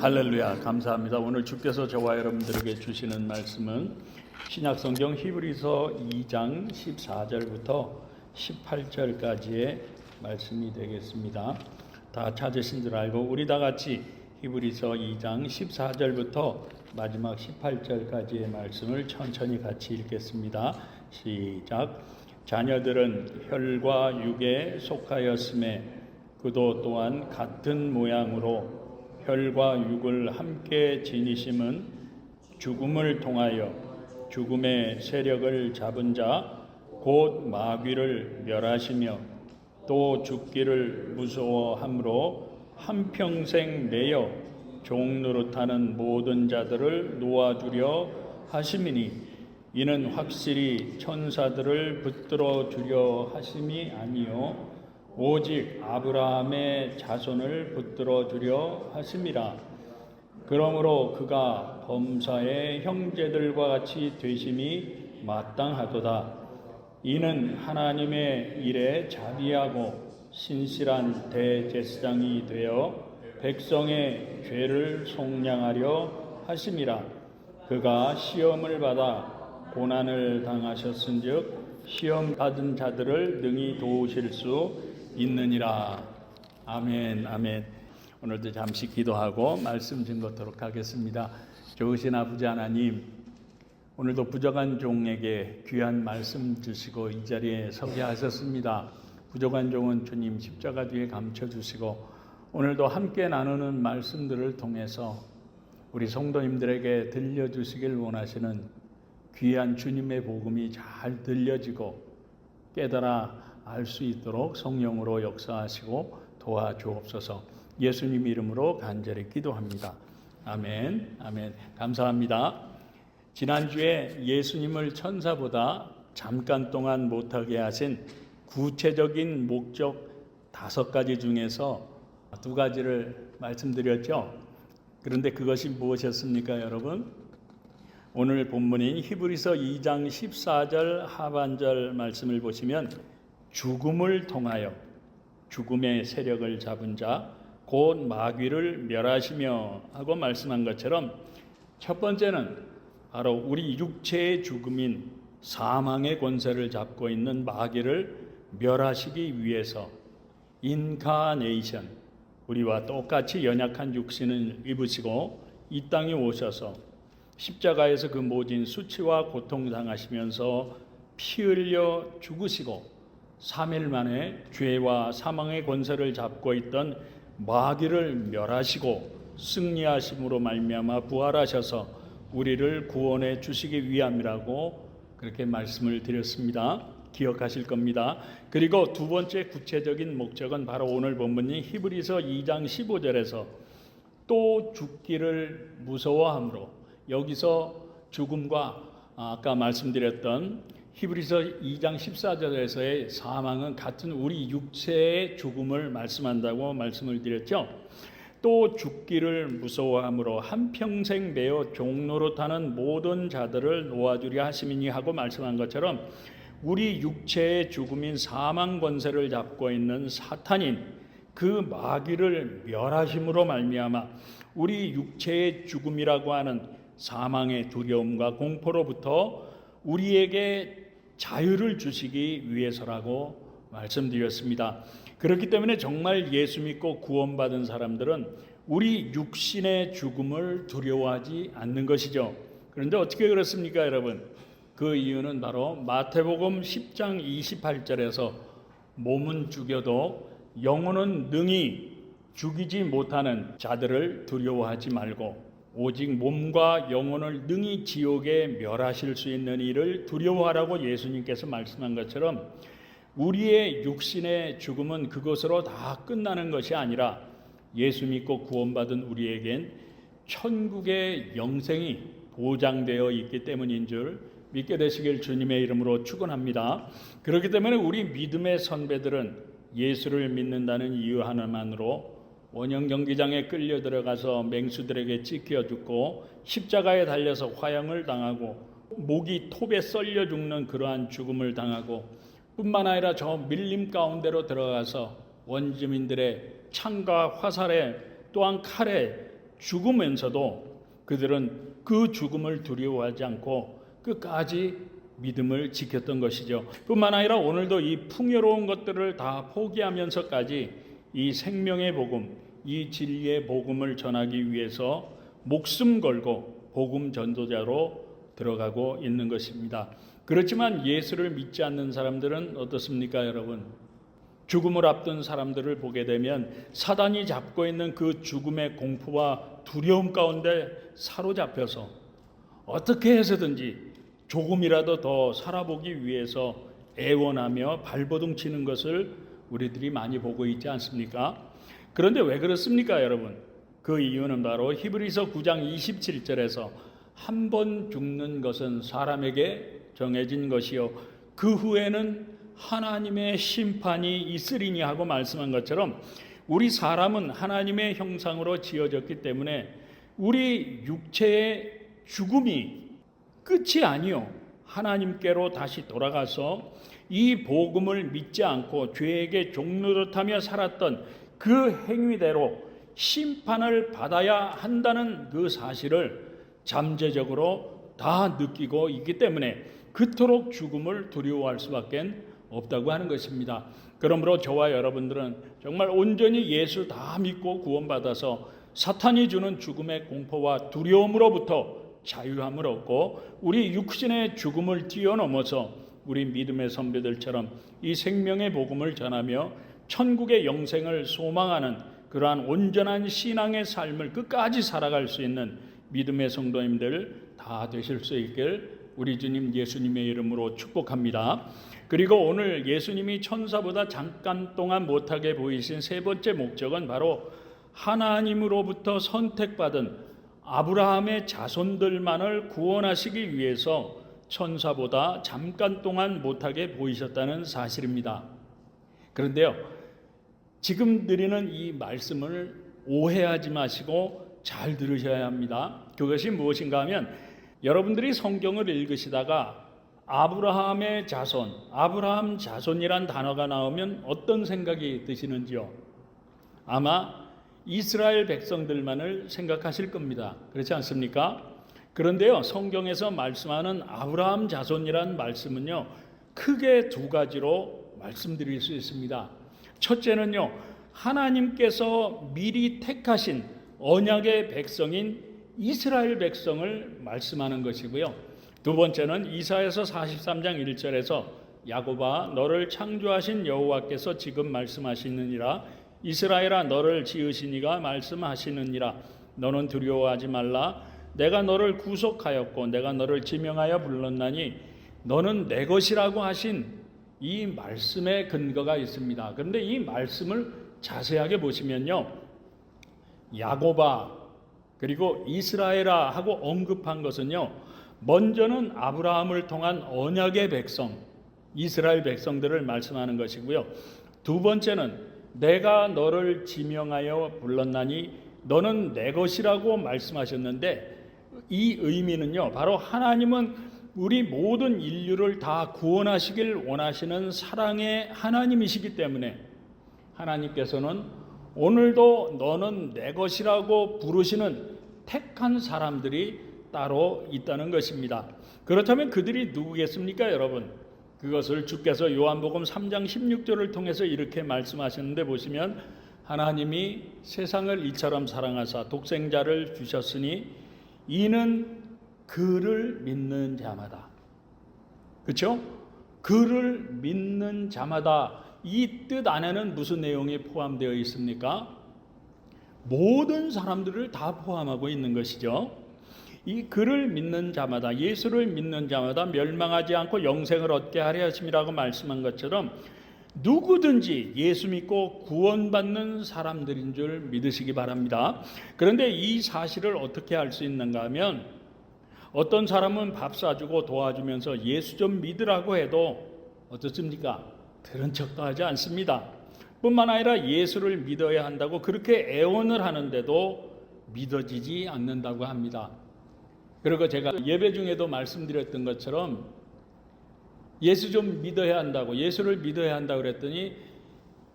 할렐루야, 감사합니다. 오늘 주께서 저와 여러분들에게 주시는 말씀은 신약성경 히브리서 2장 14절부터 18절까지의 말씀이 되겠습니다. 다 찾으신 줄 알고 우리 다 같이 히브리서 2장 14절부터 마지막 18절까지의 말씀을 천천히 같이 읽겠습니다. 시작. 자녀들은 혈과 육에 속하였음에 그도 또한 같은 모양으로 혈과 육을 함께 지니심은 죽음을 통하여 죽음의 세력을 잡은 자 곧 마귀를 멸하시며 또 죽기를 무서워함으로 한평생 매여 종 노릇하는 모든 자들을 놓아주려 하심이니 이는 확실히 천사들을 붙들어 주려 하심이 아니요 오직 아브라함의 자손을 붙들어 주려 하심이라. 그러므로 그가 범사의 형제들과 같이 되심이 마땅하도다. 이는 하나님의 일에 자비하고 신실한 대제사장이 되어 백성의 죄를 속량하려 하심이라. 그가 시험을 받아 고난을 당하셨은즉 시험 받은 자들을 능히 도우실 수 있느니라. 아멘, 아멘. 오늘도 잠시 기도하고 말씀 증거토록 하겠습니다. 좋으신 아버지 하나님, 오늘도 부족한 종에게 귀한 말씀 주시고 이 자리에 서게 하셨습니다. 부족한 종은 주님 십자가 뒤에 감춰주시고 오늘도 함께 나누는 말씀들을 통해서 우리 성도님들에게 들려주시길 원하시는 귀한 주님의 복음이 잘 들려지고 깨달아 알 수 있도록 성령으로 역사하시고 도와주옵소서. 예수님 이름으로 간절히 기도합니다. 아멘, 아멘. 감사합니다. 지난주에 예수님을 천사보다 잠깐 동안 못하게 하신 구체적인 목적 5가지 중에서 2가지를 말씀드렸죠. 그런데 그것이 무엇이었습니까, 여러분? 오늘 본문인 히브리서 2장 14절 하반절 말씀을 보시면 죽음을 통하여 죽음의 세력을 잡은 자 곧 마귀를 멸하시며 하고 말씀한 것처럼 첫 번째는 바로 우리 육체의 죽음인 사망의 권세를 잡고 있는 마귀를 멸하시기 위해서 인카네이션, 우리와 똑같이 연약한 육신을 입으시고 이 땅에 오셔서 십자가에서 그 모진 수치와 고통 당하시면서 피 흘려 죽으시고 3일 만에 죄와 사망의 권세를 잡고 있던 마귀를 멸하시고 승리하심으로 말미암아 부활하셔서 우리를 구원해 주시기 위함이라고 그렇게 말씀을 드렸습니다. 기억하실 겁니다. 그리고 두 번째 구체적인 목적은 바로 오늘 본문인 히브리서 2장 15절에서 또 죽기를 무서워함으로, 여기서 죽음과 아까 말씀드렸던 히브리서 2장 14절에서의 사망은 같은 우리 육체의 죽음을 말씀한다고 말씀을 드렸죠. 또 죽기를 무서워함으로 한평생 매어 종노릇하는 모든 자들을 놓아주려 하심이니 하고 말씀한 것처럼 우리 육체의 죽음인 사망 권세를 잡고 있는 사탄인 그 마귀를 멸하심으로 말미암아 우리 육체의 죽음이라고 하는 사망의 두려움과 공포로부터 우리에게 자유를 주시기 위해서라고 말씀드렸습니다. 그렇기 때문에 정말 예수 믿고 구원받은 사람들은 우리 육신의 죽음을 두려워하지 않는 것이죠. 그런데 어떻게 그렇습니까, 여러분? 그 이유는 바로 마태복음 10장 28절에서 몸은 죽여도 영혼은 능히 죽이지 못하는 자들을 두려워하지 말고 오직 몸과 영혼을 능히 지옥에 멸하실 수 있는 이를 두려워하라고 예수님께서 말씀한 것처럼 우리의 육신의 죽음은 그것으로 다 끝나는 것이 아니라 예수 믿고 구원받은 우리에겐 천국의 영생이 보장되어 있기 때문인 줄 믿게 되시길 주님의 이름으로 축원합니다. 그렇기 때문에 우리 믿음의 선배들은 예수를 믿는다는 이유 하나만으로 원형 경기장에 끌려 들어가서 맹수들에게 찢겨 죽고 십자가에 달려서 화형을 당하고 목이 톱에 썰려 죽는 그러한 죽음을 당하고 뿐만 아니라 저 밀림 가운데로 들어가서 원주민들의 창과 화살에 또한 칼에 죽으면서도 그들은 그 죽음을 두려워하지 않고 끝까지 믿음을 지켰던 것이죠. 뿐만 아니라 오늘도 이 풍요로운 것들을 다 포기하면서까지 이 생명의 복음, 이 진리의 복음을 전하기 위해서 목숨 걸고 복음 전도자로 들어가고 있는 것입니다. 그렇지만 예수를 믿지 않는 사람들은 어떻습니까, 여러분? 죽음을 앞둔 사람들을 보게 되면 사단이 잡고 있는 그 죽음의 공포와 두려움 가운데 사로잡혀서 어떻게 해서든지 조금이라도 더 살아보기 위해서 애원하며 발버둥 치는 것을 우리들이 많이 보고 있지 않습니까? 그런데 왜 그렇습니까, 여러분? 그 이유는 바로 히브리서 9장 27절에서 한 번 죽는 것은 사람에게 정해진 것이요 그 후에는 하나님의 심판이 있으리니 하고 말씀한 것처럼 우리 사람은 하나님의 형상으로 지어졌기 때문에 우리 육체의 죽음이 끝이 아니요 하나님께로 다시 돌아가서 이 복음을 믿지 않고 죄에게 종노릇하며 살았던 그 행위대로 심판을 받아야 한다는 그 사실을 잠재적으로 다 느끼고 있기 때문에 그토록 죽음을 두려워할 수밖에 없다고 하는 것입니다. 그러므로 저와 여러분들은 정말 온전히 예수 다 믿고 구원받아서 사탄이 주는 죽음의 공포와 두려움으로부터 자유함을 얻고 우리 육신의 죽음을 뛰어넘어서 우리 믿음의 선배들처럼 이 생명의 복음을 전하며 천국의 영생을 소망하는 그러한 온전한 신앙의 삶을 끝까지 살아갈 수 있는 믿음의 성도님들 다 되실 수 있길 우리 주님 예수님의 이름으로 축복합니다. 그리고 오늘 예수님이 천사보다 잠깐 동안 못하게 보이신 세 번째 목적은 바로 하나님으로부터 선택받은 아브라함의 자손들만을 구원하시기 위해서 천사보다 잠깐 동안 못하게 보이셨다는 사실입니다. 그런데요, 지금 드리는 이 말씀을 오해하지 마시고 잘 들으셔야 합니다. 그것이 무엇인가 하면 여러분들이 성경을 읽으시다가 아브라함의 자손, 아브라함 자손이란 단어가 나오면 어떤 생각이 드시는지요? 아마 이스라엘 백성들만을 생각하실 겁니다. 그렇지 않습니까? 그런데요, 성경에서 말씀하는 아브라함 자손이란 말씀은요, 크게 두 가지로 말씀드릴 수 있습니다. 첫째는요, 하나님께서 미리 택하신 언약의 백성인 이스라엘 백성을 말씀하는 것이고요. 두 번째는 이사야서 43장 1절에서 야곱아 너를 창조하신 여호와께서 지금 말씀하시느니라 이스라엘아 너를 지으신 이가 말씀하시느니라 너는 두려워하지 말라 내가 너를 구속하였고 내가 너를 지명하여 불렀나니 너는 내 것이라고 하신 이 말씀의 근거가 있습니다. 그런데 이 말씀을 자세하게 보시면요, 야곱아 그리고 이스라엘아 하고 언급한 것은요, 먼저는 아브라함을 통한 언약의 백성 이스라엘 백성들을 말씀하는 것이고요, 두 번째는 내가 너를 지명하여 불렀나니 너는 내 것이라고 말씀하셨는데, 이 의미는요, 바로 하나님은 우리 모든 인류를 다 구원하시길 원하시는 사랑의 하나님이시기 때문에 하나님께서는 오늘도 너는 내 것이라고 부르시는 택한 사람들이 따로 있다는 것입니다. 그렇다면 그들이 누구겠습니까, 여러분? 그것을 주께서 요한복음 3장 16절을 통해서 이렇게 말씀하셨는데 보시면 하나님이 세상을 이처럼 사랑하사 독생자를 주셨으니 이는 그를 믿는 자마다, 그렇죠? 그를 믿는 자마다, 이 뜻 안에는 무슨 내용이 포함되어 있습니까? 모든 사람들을 다 포함하고 있는 것이죠. 이 그를 믿는 자마다, 예수를 믿는 자마다 멸망하지 않고 영생을 얻게 하려 하심이라고 말씀한 것처럼 누구든지 예수 믿고 구원받는 사람들인 줄 믿으시기 바랍니다. 그런데 이 사실을 어떻게 알 수 있는가 하면, 어떤 사람은 밥 사주고 도와주면서 예수 좀 믿으라고 해도 어떻습니까? 들은 척도 하지 않습니다. 뿐만 아니라 예수를 믿어야 한다고 그렇게 애원을 하는데도 믿어지지 않는다고 합니다. 그리고 제가 예배 중에도 말씀드렸던 것처럼 예수 좀 믿어야 한다고, 예수를 믿어야 한다고 그랬더니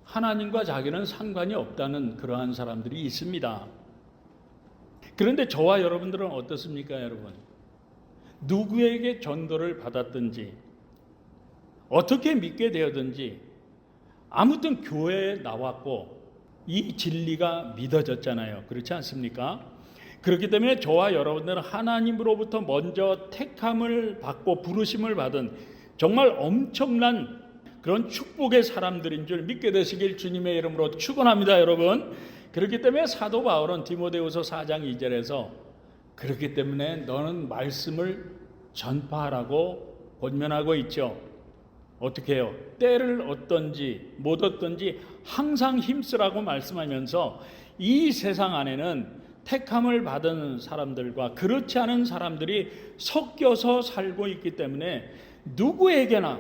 하나님과 자기는 상관이 없다는 그러한 사람들이 있습니다. 그런데 저와 여러분들은 어떻습니까, 여러분? 누구에게 전도를 받았든지 어떻게 믿게 되었든지 아무튼 교회에 나왔고 이 진리가 믿어졌잖아요. 그렇지 않습니까? 그렇기 때문에 저와 여러분들은 하나님으로부터 먼저 택함을 받고 부르심을 받은 정말 엄청난 그런 축복의 사람들인 줄 믿게 되시길 주님의 이름으로 축원합니다, 여러분. 그렇기 때문에 사도 바울은 디모데후서 4장 2절에서 그렇기 때문에 너는 말씀을 전파하라고 권면하고 있죠. 어떻게 해요? 때를 얻든지 못 얻든지 항상 힘쓰라고 말씀하면서 이 세상 안에는 택함을 받은 사람들과 그렇지 않은 사람들이 섞여서 살고 있기 때문에 누구에게나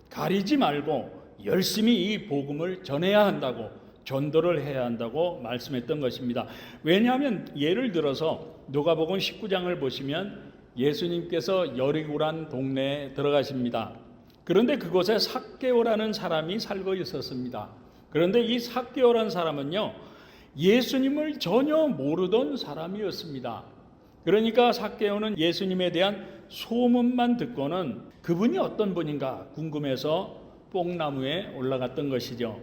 가리지 말고 열심히 이 복음을 전해야 한다고, 전도를 해야 한다고 말씀했던 것입니다. 왜냐하면 예를 들어서 누가복음 19장을 보시면 예수님께서 여리고란 동네에 들어가십니다. 그런데 그곳에 삭개오라는 사람이 살고 있었습니다. 그런데 이 삭개오라는 사람은요, 예수님을 전혀 모르던 사람이었습니다. 그러니까 삭개오는 예수님에 대한 소문만 듣고는 그분이 어떤 분인가 궁금해서 뽕나무에 올라갔던 것이죠.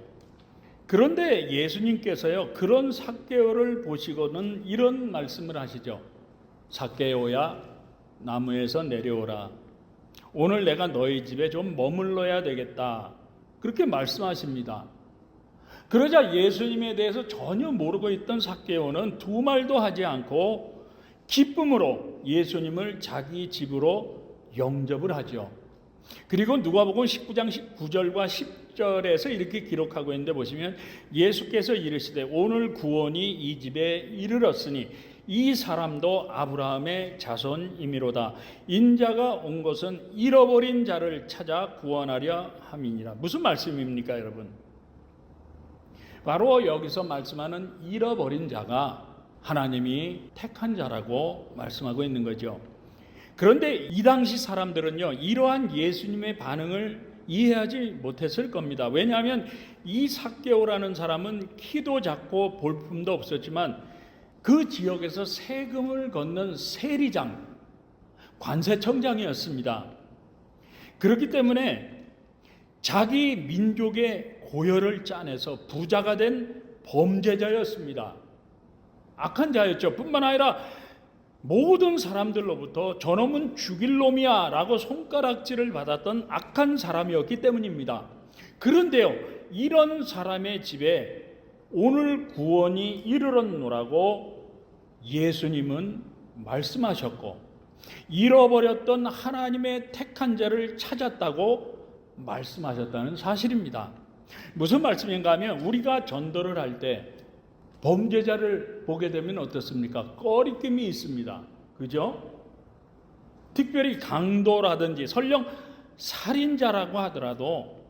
그런데 예수님께서요, 그런 삭개오를 보시고는 이런 말씀을 하시죠. 삭개오야, 나무에서 내려오라. 오늘 내가 너희 집에 좀 머물러야 되겠다. 그렇게 말씀하십니다. 그러자 예수님에 대해서 전혀 모르고 있던 삭개오는 두 말도 하지 않고 기쁨으로 예수님을 자기 집으로 영접을 하죠. 그리고 누가복음 19장 9절과 10절에서 이렇게 기록하고 있는데 보시면 예수께서 이르시되 오늘 구원이 이 집에 이르렀으니 이 사람도 아브라함의 자손이미로다. 인자가 온 것은 잃어버린 자를 찾아 구원하려 함이니라. 무슨 말씀입니까, 여러분? 바로 여기서 말씀하는 잃어버린 자가 하나님이 택한 자라고 말씀하고 있는 거죠. 그런데 이 당시 사람들은요, 이러한 예수님의 반응을 이해하지 못했을 겁니다. 왜냐하면 이 삭개오라는 사람은 키도 작고 볼품도 없었지만 그 지역에서 세금을 걷는 세리장, 관세청장이었습니다. 그렇기 때문에 자기 민족의 고열을 짜내서 부자가 된 범죄자였습니다. 악한 자였죠. 뿐만 아니라 모든 사람들로부터 저놈은 죽일 놈이야 라고 손가락질을 받았던 악한 사람이었기 때문입니다. 그런데요, 이런 사람의 집에 오늘 구원이 이르렀노라고 예수님은 말씀하셨고 잃어버렸던 하나님의 택한 자를 찾았다고 말씀하셨다는 사실입니다. 무슨 말씀인가 하면 우리가 전도를 할 때 범죄자를 보게 되면 어떻습니까? 꺼리낌이 있습니다. 그죠? 특별히 강도라든지 설령 살인자라고 하더라도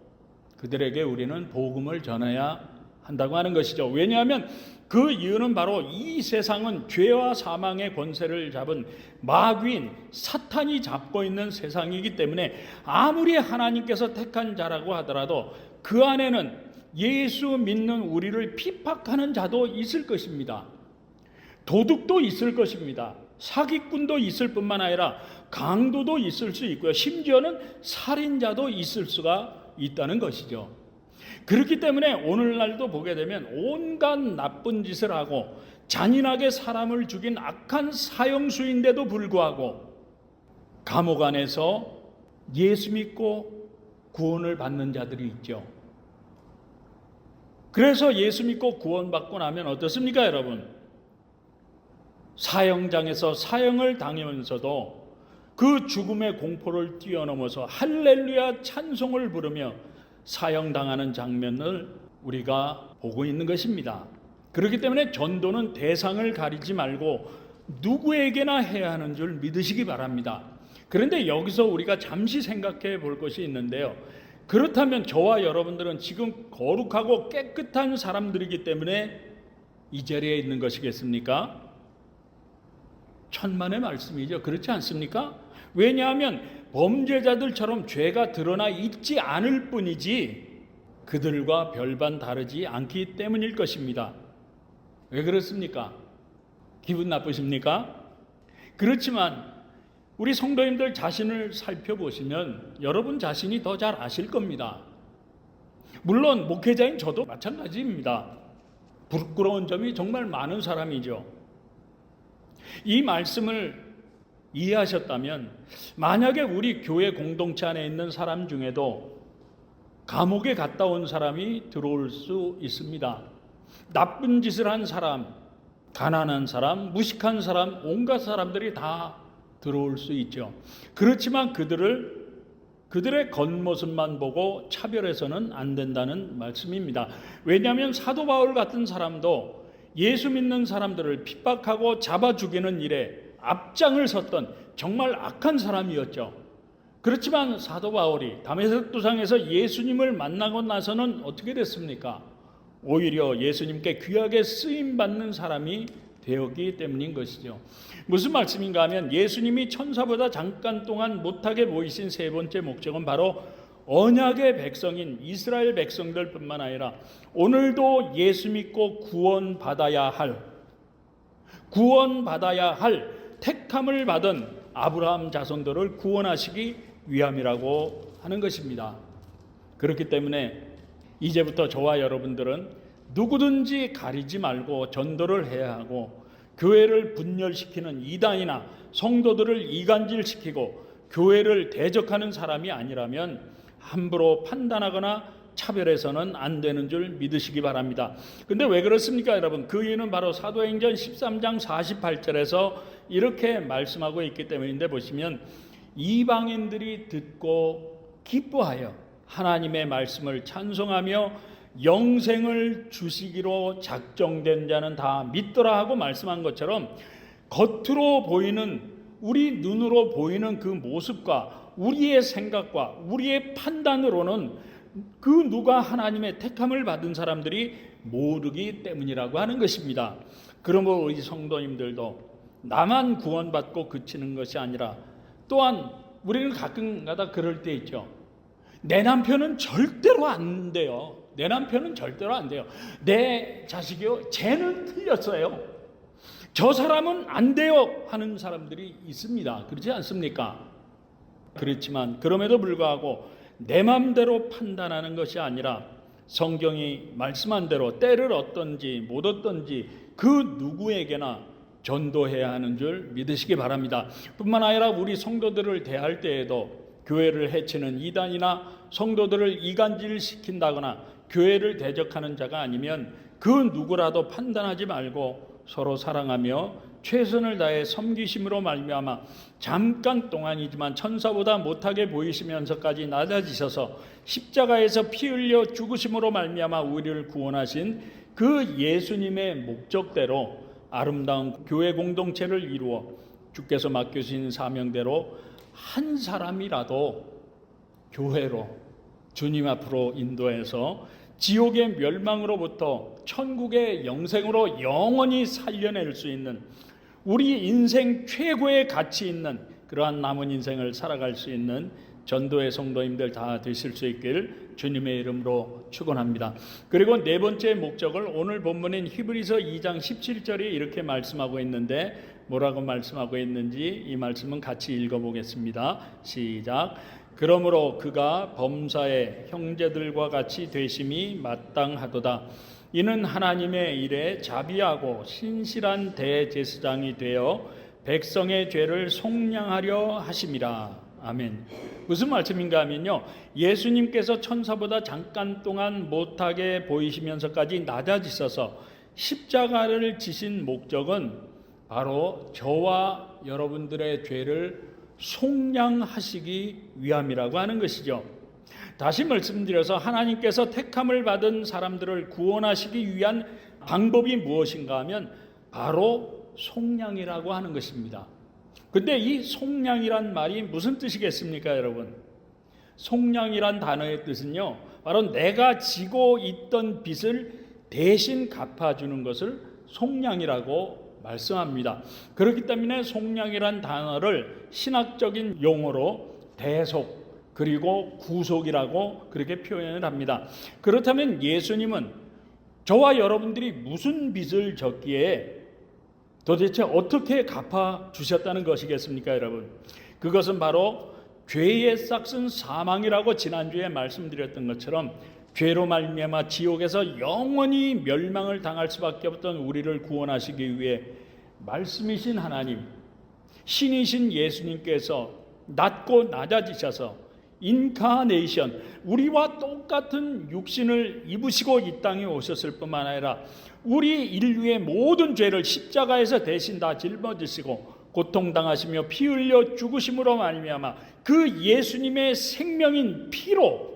그들에게 우리는 복음을 전해야 한다고 하는 것이죠. 왜냐하면 그 이유는 바로 이 세상은 죄와 사망의 권세를 잡은 마귀인 사탄이 잡고 있는 세상이기 때문에 아무리 하나님께서 택한 자라고 하더라도 그 안에는 예수 믿는 우리를 핍박하는 자도 있을 것입니다. 도둑도 있을 것입니다. 사기꾼도 있을 뿐만 아니라 강도도 있을 수 있고요. 심지어는 살인자도 있을 수가 있다는 것이죠. 그렇기 때문에 오늘날도 보게 되면 온갖 나쁜 짓을 하고 잔인하게 사람을 죽인 악한 사형수인데도 불구하고 감옥 안에서 예수 믿고 구원을 받는 자들이 있죠. 그래서 예수 믿고 구원받고 나면 어떻습니까, 여러분? 사형장에서 사형을 당하면서도 그 죽음의 공포를 뛰어넘어서 할렐루야 찬송을 부르며 사형당하는 장면을 우리가 보고 있는 것입니다. 그렇기 때문에 전도는 대상을 가리지 말고 누구에게나 해야 하는 줄 믿으시기 바랍니다. 그런데 여기서 우리가 잠시 생각해 볼 것이 있는데요. 그렇다면 저와 여러분들은 지금 거룩하고 깨끗한 사람들이기 때문에 이 자리에 있는 것이겠습니까? 천만의 말씀이죠. 그렇지 않습니까? 왜냐하면 범죄자들처럼 죄가 드러나 있지 않을 뿐이지 그들과 별반 다르지 않기 때문일 것입니다. 왜 그렇습니까? 기분 나쁘십니까? 그렇지만 우리 성도님들 자신을 살펴보시면 여러분 자신이 더 잘 아실 겁니다. 물론 목회자인 저도 마찬가지입니다. 부끄러운 점이 정말 많은 사람이죠. 이 말씀을 이해하셨다면 만약에 우리 교회 공동체 안에 있는 사람 중에도 감옥에 갔다 온 사람이 들어올 수 있습니다. 나쁜 짓을 한 사람, 가난한 사람, 무식한 사람, 온갖 사람들이 다 들어올 수 있죠. 그렇지만 그들의 겉모습만 보고 차별해서는 안 된다는 말씀입니다. 왜냐하면 사도 바울 같은 사람도 예수 믿는 사람들을 핍박하고 잡아 죽이는 일에 앞장을 섰던 정말 악한 사람이었죠. 그렇지만 사도 바울이 다메섹 도상에서 예수님을 만나고 나서는 어떻게 됐습니까? 오히려 예수님께 귀하게 쓰임받는 사람이 되었기 때문인 것이죠. 무슨 말씀인가 하면 예수님이 천사보다 잠깐 동안 못하게 보이신 세 번째 목적은 바로 언약의 백성인 이스라엘 백성들뿐만 아니라 오늘도 예수 믿고 구원받아야 할 택함을 받은 아브라함 자손들을 구원하시기 위함이라고 하는 것입니다. 그렇기 때문에 이제부터 저와 여러분들은 누구든지 가리지 말고 전도를 해야 하고, 교회를 분열시키는 이단이나 성도들을 이간질시키고 교회를 대적하는 사람이 아니라면 함부로 판단하거나 차별해서는 안 되는 줄 믿으시기 바랍니다. 근데 왜 그렇습니까, 여러분? 그 이유는 바로 사도행전 13장 48절에서 이렇게 말씀하고 있기 때문인데, 보시면 이방인들이 듣고 기뻐하여 하나님의 말씀을 찬송하며 영생을 주시기로 작정된 자는 다 믿더라 하고 말씀한 것처럼, 겉으로 보이는, 우리 눈으로 보이는 그 모습과 우리의 생각과 우리의 판단으로는 그 누가 하나님의 택함을 받은 사람들이 모르기 때문이라고 하는 것입니다. 그러므로 우리 성도님들도 나만 구원받고 그치는 것이 아니라, 또한 우리는 가끔가다 그럴 때 있죠. 내 남편은 절대로 안 돼요. 내 남편은 절대로 안 돼요. 내 자식이요, 쟤는 틀렸어요. 저 사람은 안 돼요 하는 사람들이 있습니다. 그렇지 않습니까? 그렇지만 그럼에도 불구하고 내 마음대로 판단하는 것이 아니라 성경이 말씀한 대로 때를 얻든지 못 얻든지 그 누구에게나 전도해야 하는 줄 믿으시기 바랍니다. 뿐만 아니라 우리 성도들을 대할 때에도 교회를 해치는 이단이나 성도들을 이간질시킨다거나 교회를 대적하는 자가 아니면 그 누구라도 판단하지 말고 서로 사랑하며 최선을 다해 섬기심으로 말미암아 잠깐 동안이지만 천사보다 못하게 보이시면서까지 낮아지셔서 십자가에서 피 흘려 죽으심으로 말미암아 우리를 구원하신 그 예수님의 목적대로 아름다운 교회 공동체를 이루어 주께서 맡겨주신 사명대로 한 사람이라도 교회로 주님 앞으로 인도해서 지옥의 멸망으로부터 천국의 영생으로 영원히 살려낼 수 있는, 우리 인생 최고의 가치 있는 그러한 남은 인생을 살아갈 수 있는 전도의 성도님들 다 되실 수 있길 주님의 이름으로 축원합니다. 그리고 네 번째 목적을 오늘 본문인 히브리서 2장 17절이 이렇게 말씀하고 있는데, 뭐라고 말씀하고 있는지 이 말씀은 같이 읽어보겠습니다. 시작. 그러므로 그가 범사의 형제들과 같이 되심이 마땅하도다. 이는 하나님의 일에 자비하고 신실한 대제사장이 되어 백성의 죄를 속량하려 하심이라. 아멘. 무슨 말씀인가 하면요, 예수님께서 천사보다 잠깐 동안 못하게 보이시면서까지 낮아지셔서 십자가를 지신 목적은 바로 저와 여러분들의 죄를 속량하시기 위함이라고 하는 것이죠. 다시 말씀드려서 하나님께서 택함을 받은 사람들을 구원하시기 위한 방법이 무엇인가 하면 바로 속량이라고 하는 것입니다. 근데 이 속량이란 말이 무슨 뜻이겠습니까, 여러분? 속량이란 단어의 뜻은요, 바로 내가 지고 있던 빚을 대신 갚아주는 것을 속량이라고 말씀합니다. 그렇기 때문에 속량이란 단어를 신학적인 용어로 대속 그리고 구속이라고 그렇게 표현을 합니다. 그렇다면 예수님은 저와 여러분들이 무슨 빚을 졌기에 도대체 어떻게 갚아 주셨다는 것이겠습니까, 여러분? 그것은 바로 죄의 싹은 사망이라고 지난주에 말씀드렸던 것처럼 죄로 말미암아 지옥에서 영원히 멸망을 당할 수밖에 없던 우리를 구원하시기 위해 말씀이신 하나님, 신이신 예수님께서 낮고 낮아지셔서 인카네이션, 우리와 똑같은 육신을 입으시고 이 땅에 오셨을 뿐만 아니라 우리 인류의 모든 죄를 십자가에서 대신 다 짊어지시고 고통당하시며 피 흘려 죽으심으로 말미암아 그 예수님의 생명인 피로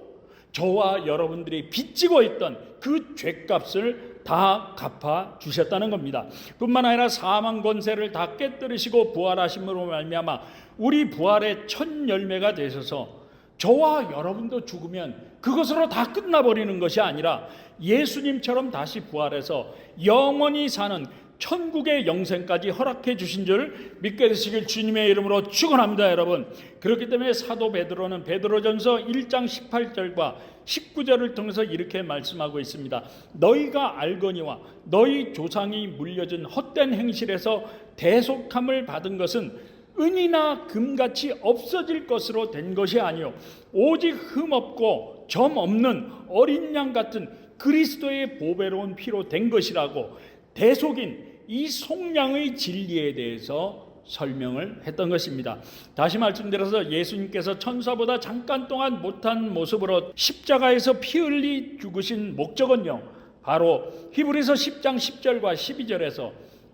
저와 여러분들이 빚지고 있던 그 죄값을 다 갚아 주셨다는 겁니다. 뿐만 아니라 사망 권세를 다 깨뜨리시고 부활하심으로 말미암아 우리 부활의 첫 열매가 되셔서 저와 여러분도 죽으면 그것으로 다 끝나버리는 것이 아니라 예수님처럼 다시 부활해서 영원히 사는 천국의 영생까지 허락해 주신 줄 믿게 되시길 주님의 이름으로 축원합니다, 여러분. 그렇기 때문에 사도 베드로는 베드로전서 1장 18절과 19절을 통해서 이렇게 말씀하고 있습니다. 너희가 알거니와 너희 조상이 물려준 헛된 행실에서 대속함을 받은 것은 은이나 금같이 없어질 것으로 된 것이 아니요 오직 흠없고 점 없는 어린 양 같은 그리스도의 보배로운 피로 된 것이라고 대속인 이 속량의 진리에 대해서 설명을 했던 것입니다. 다시 말씀드려서 예수님께서 천사보다 잠깐 동안 못한 모습으로 십자가에서 피 흘리 죽으신 목적은요, 바로 히브리서 10장 10절과 12절에서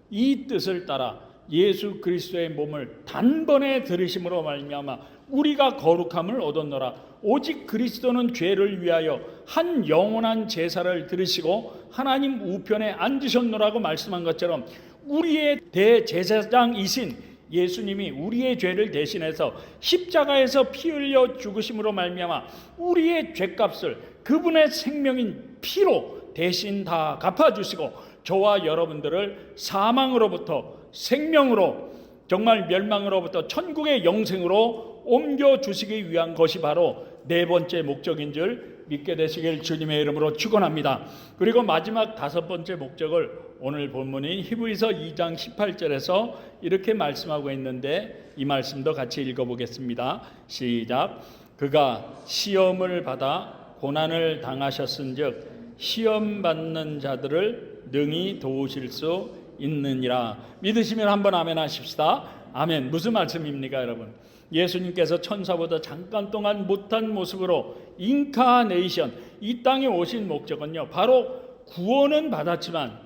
이 뜻을 따라 예수 그리스도의 몸을 단번에 들이심으로 말미암아 우리가 거룩함을 얻었노라. 오직 그리스도는 죄를 위하여 한 영원한 제사를 들으시고 하나님 우편에 앉으셨노라고 말씀한 것처럼 우리의 대제사장이신 예수님이 우리의 죄를 대신해서 십자가에서 피 흘려 죽으심으로 말미암아 우리의 죄값을 그분의 생명인 피로 대신 다 갚아주시고 저와 여러분들을 사망으로부터 생명으로, 정말 멸망으로부터 천국의 영생으로 옮겨주시기 위한 것이 바로 네 번째 목적인 줄 믿게 되시길 주님의 이름으로 축원합니다. 그리고 마지막 다섯 번째 목적을 오늘 본문인 히브리서 2장 18절에서 이렇게 말씀하고 있는데 이 말씀도 같이 읽어보겠습니다. 시작. 그가 시험을 받아 고난을 당하셨은즉 시험 받는 자들을 능히 도우실 수 있느니라. 믿으시면 한번 아멘 하십시다. 아멘. 무슨 말씀입니까, 여러분? 예수님께서 천사보다 잠깐 동안 못한 모습으로 인카네이션, 이 땅에 오신 목적은요, 바로 구원은 받았지만,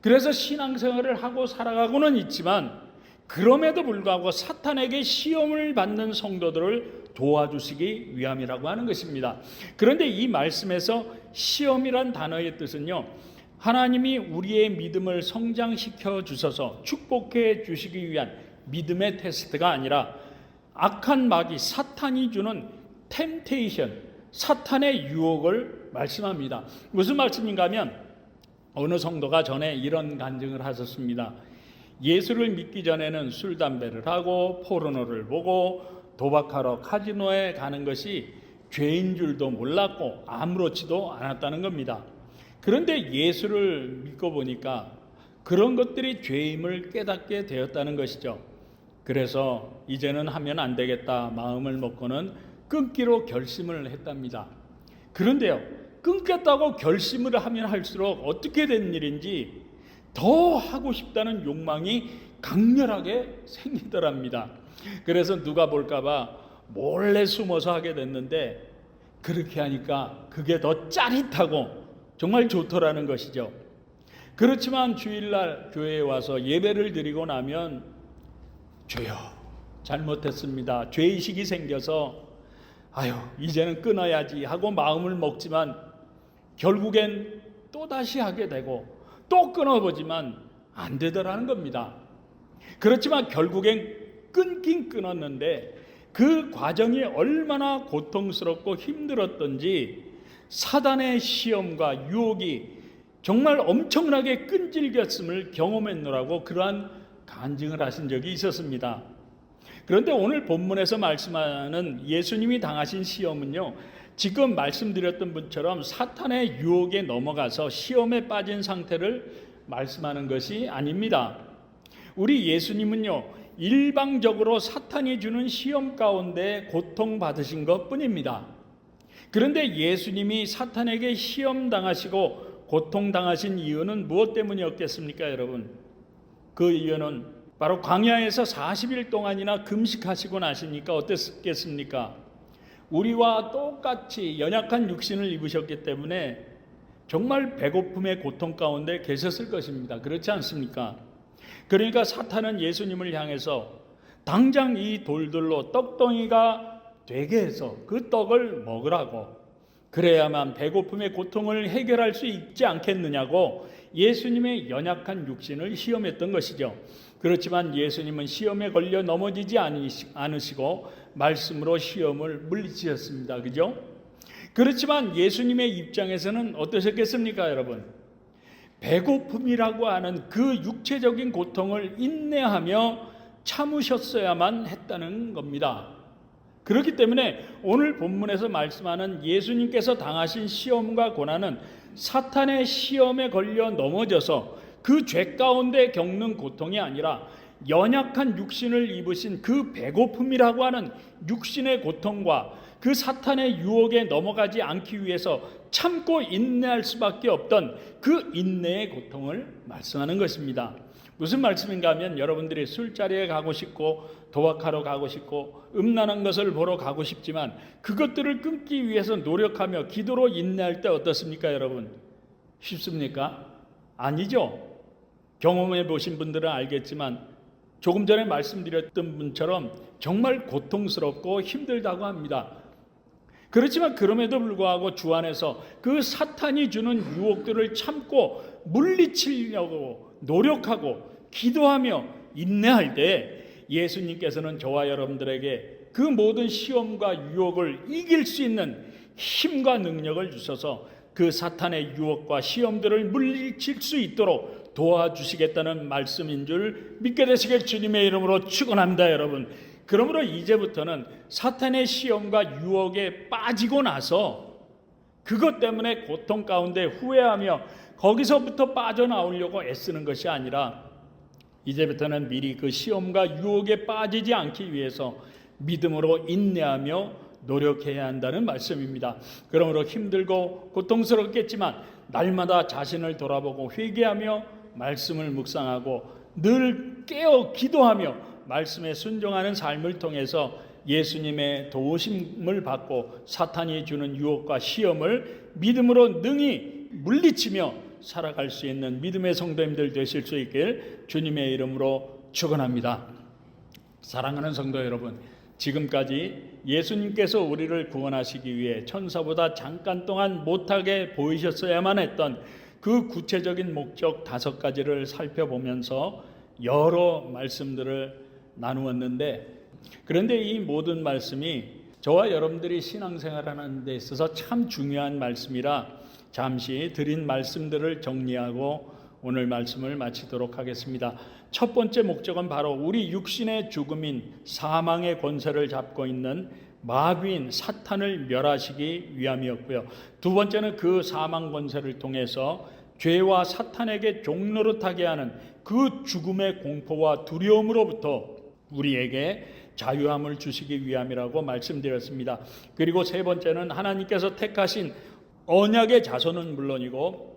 그래서 신앙생활을 하고 살아가고는 있지만, 그럼에도 불구하고 사탄에게 시험을 받는 성도들을 도와주시기 위함이라고 하는 것입니다. 그런데 이 말씀에서 시험이란 단어의 뜻은요, 하나님이 우리의 믿음을 성장시켜 주셔서 축복해 주시기 위한 믿음의 테스트가 아니라 악한 마귀 사탄이 주는 템테이션, 사탄의 유혹을 말씀합니다. 무슨 말씀인가 하면 어느 성도가 전에 이런 간증을 하셨습니다. 예수를 믿기 전에는 술, 담배를 하고 포르노를 보고 도박하러 카지노에 가는 것이 죄인 줄도 몰랐고 아무렇지도 않았다는 겁니다. 그런데 예수를 믿고 보니까 그런 것들이 죄임을 깨닫게 되었다는 것이죠. 그래서 이제는 하면 안 되겠다 마음을 먹고는 끊기로 결심을 했답니다. 그런데요, 끊겠다고 결심을 하면 할수록 어떻게 된 일인지 더 하고 싶다는 욕망이 강렬하게 생기더랍니다. 그래서 누가 볼까봐 몰래 숨어서 하게 됐는데 그렇게 하니까 그게 더 짜릿하고 정말 좋더라는 것이죠. 그렇지만 주일날 교회에 와서 예배를 드리고 나면 주여 잘못했습니다, 죄의식이 생겨서 아유 이제는 끊어야지 하고 마음을 먹지만 결국엔 또다시 하게 되고 또 끊어보지만 안 되더라는 겁니다. 그렇지만 결국엔 끊긴 끊었는데 그 과정이 얼마나 고통스럽고 힘들었던지 사단의 시험과 유혹이 정말 엄청나게 끈질겼음을 경험했노라고 그러한 간증을 하신 적이 있었습니다. 그런데 오늘 본문에서 말씀하는 예수님이 당하신 시험은요, 지금 말씀드렸던 분처럼 사탄의 유혹에 넘어가서 시험에 빠진 상태를 말씀하는 것이 아닙니다. 우리 예수님은요, 일방적으로 사탄이 주는 시험 가운데 고통받으신 것 뿐입니다. 그런데 예수님이 사탄에게 시험 당하시고 고통당하신 이유는 무엇 때문이었겠습니까, 여러분? 그 이유는 바로 광야에서 40일 동안이나 금식하시고 나시니까 어땠겠습니까? 우리와 똑같이 연약한 육신을 입으셨기 때문에 정말 배고픔의 고통 가운데 계셨을 것입니다. 그렇지 않습니까? 그러니까 사탄은 예수님을 향해서 당장 이 돌들로 떡덩이가 되게 해서 그 떡을 먹으라고, 그래야만 배고픔의 고통을 해결할 수 있지 않겠느냐고 예수님의 연약한 육신을 시험했던 것이죠. 그렇지만 예수님은 시험에 걸려 넘어지지 않으시고 말씀으로 시험을 물리치셨습니다. 그죠? 그렇지만 예수님의 입장에서는 어떠셨겠습니까, 여러분? 배고픔이라고 하는 그 육체적인 고통을 인내하며 참으셨어야만 했다는 겁니다. 그렇기 때문에 오늘 본문에서 말씀하는 예수님께서 당하신 시험과 고난은 사탄의 시험에 걸려 넘어져서 그 죄 가운데 겪는 고통이 아니라 연약한 육신을 입으신 그 배고픔이라고 하는 육신의 고통과 그 사탄의 유혹에 넘어가지 않기 위해서 참고 인내할 수밖에 없던 그 인내의 고통을 말씀하는 것입니다. 무슨 말씀인가 하면 여러분들이 술자리에 가고 싶고 도박하러 가고 싶고 음란한 것을 보러 가고 싶지만 그것들을 끊기 위해서 노력하며 기도로 인내할 때 어떻습니까, 여러분? 쉽습니까? 아니죠. 경험해 보신 분들은 알겠지만 조금 전에 말씀드렸던 분처럼 정말 고통스럽고 힘들다고 합니다. 그렇지만 그럼에도 불구하고 주 안에서 그 사탄이 주는 유혹들을 참고 물리치려고 노력하고 기도하며 인내할 때 예수님께서는 저와 여러분들에게 그 모든 시험과 유혹을 이길 수 있는 힘과 능력을 주셔서 그 사탄의 유혹과 시험들을 물리칠 수 있도록 도와주시겠다는 말씀인 줄 믿게 되시길 주님의 이름으로 축원합니다, 여러분. 그러므로 이제부터는 사탄의 시험과 유혹에 빠지고 나서 그것 때문에 고통 가운데 후회하며 거기서부터 빠져나오려고 애쓰는 것이 아니라 이제부터는 미리 그 시험과 유혹에 빠지지 않기 위해서 믿음으로 인내하며 노력해야 한다는 말씀입니다. 그러므로 힘들고 고통스럽겠지만 날마다 자신을 돌아보고 회개하며 말씀을 묵상하고 늘 깨어 기도하며 말씀에 순종하는 삶을 통해서 예수님의 도우심을 받고 사탄이 주는 유혹과 시험을 믿음으로 능히 물리치며 살아갈 수 있는 믿음의 성도님들 되실 수 있길 주님의 이름으로 축원합니다. 사랑하는 성도 여러분, 지금까지 예수님께서 우리를 구원하시기 위해 천사보다 잠깐 동안 못하게 보이셨어야만 했던 그 구체적인 목적 5가지를 살펴보면서 여러 말씀들을 나누었는데, 그런데 이 모든 말씀이 저와 여러분들이 신앙생활하는 데 있어서 참 중요한 말씀이라 잠시 드린 말씀들을 정리하고 오늘 말씀을 마치도록 하겠습니다. 첫 번째 목적은 바로 우리 육신의 죽음인 사망의 권세를 잡고 있는 마귀인 사탄을 멸하시기 위함이었고요. 두 번째는 그 사망 권세를 통해서 죄와 사탄에게 종노릇하게 하는 그 죽음의 공포와 두려움으로부터 우리에게 자유함을 주시기 위함이라고 말씀드렸습니다. 그리고 세 번째는 하나님께서 택하신 언약의 자손은 물론이고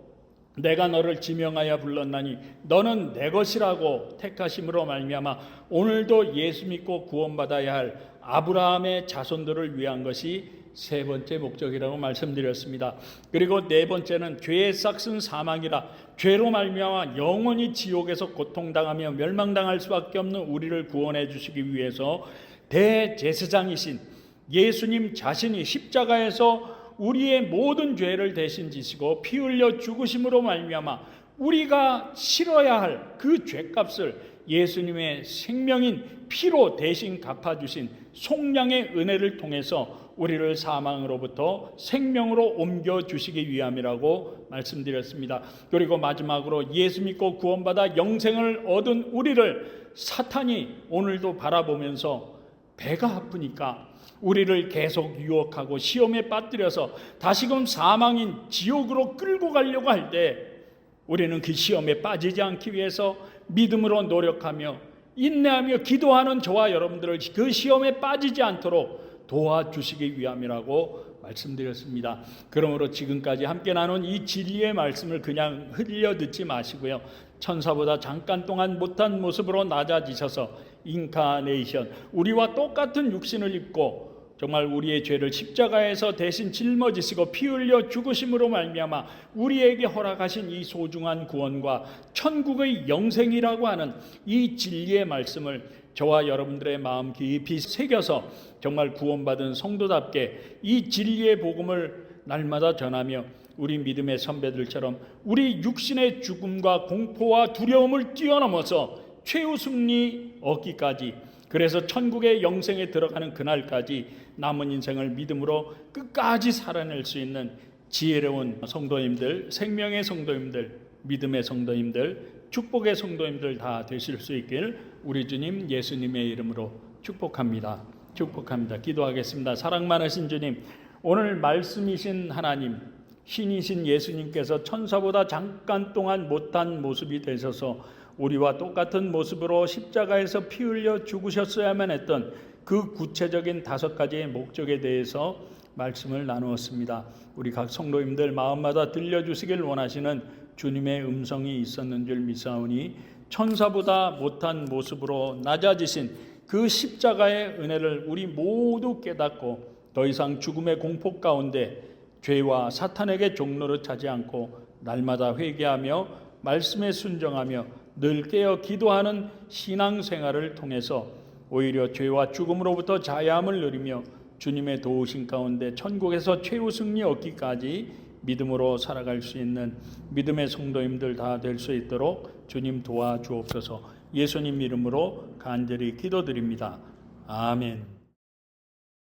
내가 너를 지명하여 불렀나니 너는 내 것이라고 택하심으로 말미암아 오늘도 예수 믿고 구원받아야 할 아브라함의 자손들을 위한 것이 세 번째 목적이라고 말씀드렸습니다. 그리고 네 번째는 죄의 싹슨 사망이라 죄로 말미암아 영원히 지옥에서 고통당하며 멸망당할 수밖에 없는 우리를 구원해 주시기 위해서 대제사장이신 예수님 자신이 십자가에서 우리의 모든 죄를 대신 지시고 피 흘려 죽으심으로 말미암아 우리가 치러야 할 그 죄값을 예수님의 생명인 피로 대신 갚아주신 속량의 은혜를 통해서 우리를 사망으로부터 생명으로 옮겨주시기 위함이라고 말씀드렸습니다. 그리고 마지막으로 예수 믿고 구원받아 영생을 얻은 우리를 사탄이 오늘도 바라보면서 배가 아프니까 우리를 계속 유혹하고 시험에 빠뜨려서 다시금 사망인 지옥으로 끌고 가려고 할 때 우리는 그 시험에 빠지지 않기 위해서 믿음으로 노력하며 인내하며 기도하는 저와 여러분들을 그 시험에 빠지지 않도록 도와주시기 위함이라고 말씀드렸습니다. 그러므로 지금까지 함께 나눈 이 진리의 말씀을 그냥 흘려 듣지 마시고요. 천사보다 잠깐 동안 못한 모습으로 낮아지셔서 인카네이션, 우리와 똑같은 육신을 입고 정말 우리의 죄를 십자가에서 대신 짊어지시고 피 흘려 죽으심으로 말미암아 우리에게 허락하신 이 소중한 구원과 천국의 영생이라고 하는 이 진리의 말씀을 저와 여러분들의 마음 깊이 새겨서 정말 구원받은 성도답게 이 진리의 복음을 날마다 전하며 우리 믿음의 선배들처럼 우리 육신의 죽음과 공포와 두려움을 뛰어넘어서 최후 승리 얻기까지, 그래서 천국의 영생에 들어가는 그날까지 남은 인생을 믿음으로 끝까지 살아낼 수 있는 지혜로운 성도님들, 생명의 성도님들, 믿음의 성도님들, 축복의 성도님들 다 되실 수 있길 우리 주님 예수님의 이름으로 축복합니다. 축복합니다. 기도하겠습니다. 사랑 많으신 주님, 오늘 말씀이신 하나님, 신이신 예수님께서 천사보다 잠깐 동안 못한 모습이 되셔서 우리와 똑같은 모습으로 십자가에서 피 흘려 죽으셨어야만 했던 그 구체적인 5가지의 목적에 대해서 말씀을 나누었습니다. 우리 각 성도님들 마음마다 들려주시길 원하시는 주님의 음성이 있었는 줄 믿사오니 천사보다 못한 모습으로 낮아지신 그 십자가의 은혜를 우리 모두 깨닫고 더 이상 죽음의 공포 가운데 죄와 사탄에게 종노릇하지 않고 날마다 회개하며 말씀에 순종하며 늘 깨어 기도하는 신앙생활을 통해서 오히려 죄와 죽음으로부터 자유함을 누리며 주님의 도우심 가운데 천국에서 최후 승리 얻기까지 믿음으로 살아갈 수 있는 믿음의 성도님들 다 될 수 있도록 주님 도와주옵소서. 예수님 이름으로 간절히 기도드립니다. 아멘.